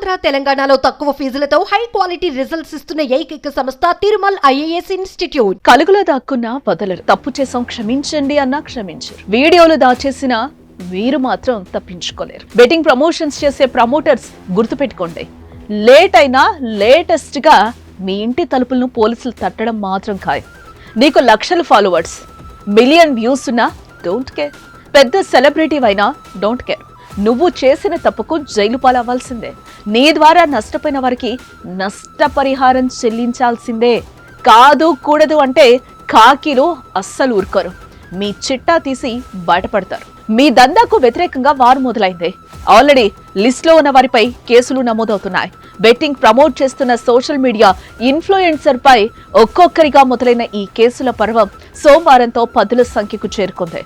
ఆంధ్ర తెలంగాణలో తక్కువ ఫీజులతో high quality results ఇస్తున్న ఏకైక సంస్థ తిరుమల్ ఐఏఎస్ ఇన్స్టిట్యూట్. కలుగులో దాక్కున్నా వదలరు. తప్పు చేసాం క్షమించండి అన్నా క్షమించరు. వీడియోలు దాచేసినా వీరు మాత్రం తప్పించుకోలేరు. బెట్టింగ్ ప్రమోషన్స్ చేసే ప్రమోటర్స్ గుర్తుపెట్టుకోండి, లేట్ అయినా లేటెస్ట్ గా మీ ఇంటి తలుపులను పోలీసులు తట్టడం మాత్రం ఖాయం. నీకు లక్షల ఫాలోవర్స్, మిలియన్ వ్యూస్ ఉన్నా డోంట్ కేర్. పెద్ద సెలబ్రిటీ అయినా డోంట్ కేర్. నువ్వు చేసిన తప్పుకు జైలు పాలవ్వాల్సిందే. నీ ద్వారా నష్టపోయిన వారికి నష్టపరిహారం చెల్లించాల్సిందే. కాదు కూడదు అంటే కాకిలో అస్సలు ఊరుకోరు. మీ చిట్టా తీసి బయటపడతారు. మీ దందాకు వ్యతిరేకంగా వారు మొదలైంది. ఆల్రెడీ లిస్ట్ లో ఉన్న వారిపై కేసులు నమోదవుతున్నాయి. బెట్టింగ్ ప్రమోట్ చేస్తున్న సోషల్ మీడియా ఇన్ఫ్లుయెన్సర్ పై ఒక్కొక్కరిగా మొదలైన ఈ కేసుల పర్వం సోమవారంతో 10ల సంఖ్యకు చేరుకుంది.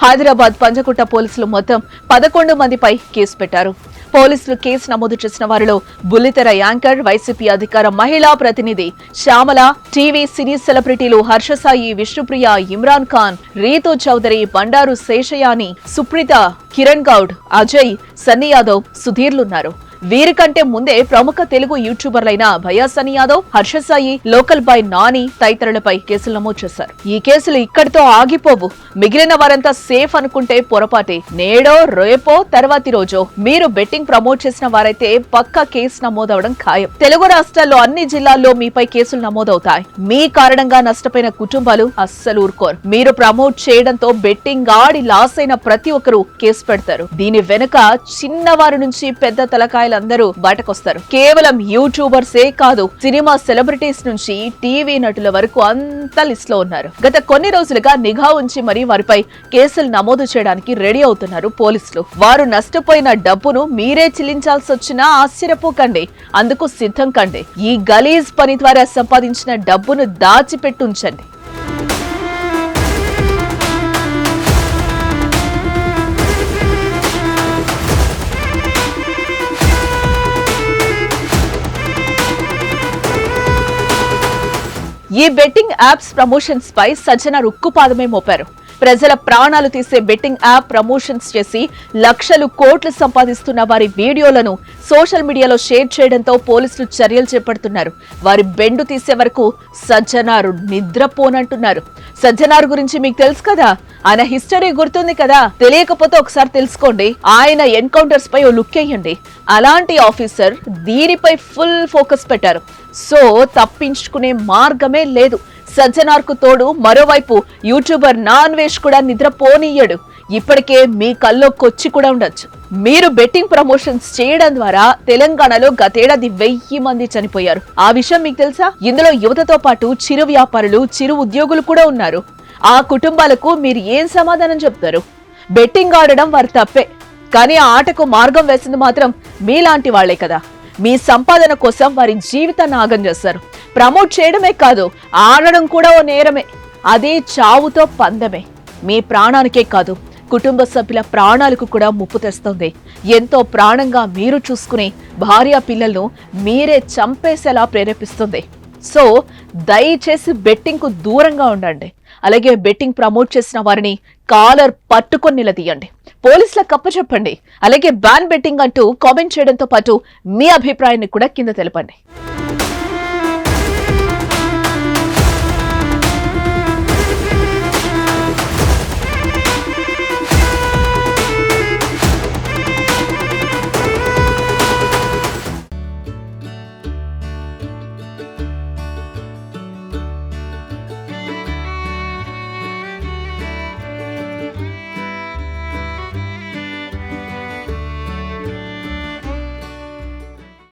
హైదరాబాద్ పంజగుట్ట పోలీసులు మొత్తం 11 మందిపై కేసు పెట్టారు. పోలీసులు కేసు నమోదు చేసిన వారిలో బుల్లితెర యాంకర్, వైసీపీ అధికార మహిళా ప్రతినిధి శ్యామల, టీవీ సినీ సెలబ్రిటీలు హర్షసాయి, విష్ణుప్రియ, ఇమ్రాన్ ఖాన్, రీతూ చౌదరి, బండారు శేషయాని, సుప్రీత, కిరణ్ గౌడ్, అజయ్, సన్నీ యాదవ్, సుధీర్లున్నారు. వీరికంటే ముందే ప్రముఖ తెలుగు యూట్యూబర్లైన భయ్యా సన్నీ యాదవ్, హర్షసాయి, లోకల్ బాయ్ నాని తదితరులపై కేసులు నమోదు చేశారు. ఈ కేసులు ఇక్కడితో ఆగిపోవు. మిగిలిన వారంతా సేఫ్ అనుకుంటే పొరపాటే. నేడో రేపో తర్వాతి రోజో మీరు బెట్టింగ్ ప్రమోట్ చేసిన వారైతే పక్కా కేసు నమోదవడం ఖాయం. తెలుగు రాష్ట్రాల్లో అన్ని జిల్లాల్లో మీపై కేసులు నమోదవుతాయి. మీ కారణంగా నష్టపోయిన కుటుంబాలు అస్సలు ఊరుకోరు. మీరు ప్రమోట్ చేయడంతో బెట్టింగ్ ఆడి లాస్ అయిన ప్రతి ఒక్కరూ కేసు పెడతారు. దీని వెనుక చిన్నవారి నుంచి పెద్ద తలకాయలు అందరూ బయటకొస్తారు. కేవలం యూట్యూబర్సే కాదు, సినిమా సెలబ్రిటీస్ నుంచి టీవీ నటుల వరకు అంతా లిస్ట్ లో ఉన్నారు. గత కొన్ని రోజులుగా నిఘా ఉంచి మరీ వారిపై కేసులు నమోదు చేయడానికి రెడీ అవుతున్నారు పోలీసులు. వారు నష్టపోయిన డబ్బును మీరే చెల్లించాల్సి వచ్చినా ఆశ్చర్యపోకండి, అందుకు సిద్ధం కండి. ఈ గలీజ్ పని ద్వారా సంపాదించిన డబ్బును దాచిపెట్టుంచండి. ఈ బెట్టింగ్ యాప్స్ ప్రమోషన్స్ పై సజ్జన ఉక్కుపాదమే మోపారు. ప్రజల ప్రాణాలు తీసే బెట్టింగ్ యాప్ ప్రమోషన్స్ చేసి లక్షలు కోట్లు సంపాదిస్తున్న వారి వీడియోలను సోషల్ మీడియాలో షేర్ చేయడంతో పోలీసులు చర్యలు చేపడుతున్నారు. వారి బెండు తీసే వరకు సజ్జనారు నిద్రపోనంటున్నారు. సజ్జనారు గురించి మీకు తెలుసు కదా, ఆయన హిస్టరీ గుర్తుంది కదా. తెలియకపోతే ఒకసారి తెలుసుకోండి. ఆయన ఎన్కౌంటర్స్ పై ఓ లుక్ వేయండి. అలాంటి ఆఫీసర్ దీనిపై ఫుల్ ఫోకస్ పెట్టారు. సో తప్పించుకునే మార్గమే లేదు. సజ్జనార్కు తోడు మరోవైపు యూట్యూబర్ నాన్వేష్ కూడా నిద్రపోనీయడు. ఇప్పటికే మీ కల్లోకొచ్చి కూడా ఉండొచ్చు. మీరు బెట్టింగ్ ప్రమోషన్స్ చేయడం ద్వారా తెలంగాణలో గతేడాది 1000 మంది చనిపోయారు. ఆ విషయం మీకు తెలుసా? ఇందులో యువతతో పాటు చిరు వ్యాపారులు, చిరు ఉద్యోగులు కూడా ఉన్నారు. ఆ కుటుంబాలకు మీరు ఏం సమాధానం చెప్తారు? బెట్టింగ్ ఆడడం వారి తప్పే, కానీ ఆ ఆటకు మార్గం వేసింది మాత్రం మీలాంటి వాళ్లే కదా. మీ సంపాదన కోసం వారి జీవితాన్ని ఆగం చేస్తారు. ప్రమోట్ చేయడమే కాదు, ఆడడం కూడా ఓ నేరమే. అదే చావుతో పందమే. మీ ప్రాణానికే కాదు, కుటుంబ సభ్యుల ప్రాణాలకు కూడా ముప్పు తెస్తుంది. ఎంతో ప్రాణంగా మీరు చూసుకునే భార్య పిల్లలను మీరే చంపేసేలా ప్రేరేపిస్తుంది. సో దయచేసి బెట్టింగ్ కు దూరంగా ఉండండి. అలాగే బెట్టింగ్ ప్రమోట్ చేసిన వారిని కాలర్ పట్టుకొని నిలదీయండి. పోలీసులకు అప్పచెప్పండి. అలాగే బ్యాన్ బెట్టింగ్ అంటూ కామెంట్ చేయడంతో పాటు మీ అభిప్రాయాన్ని కూడా కింద తెలపండి.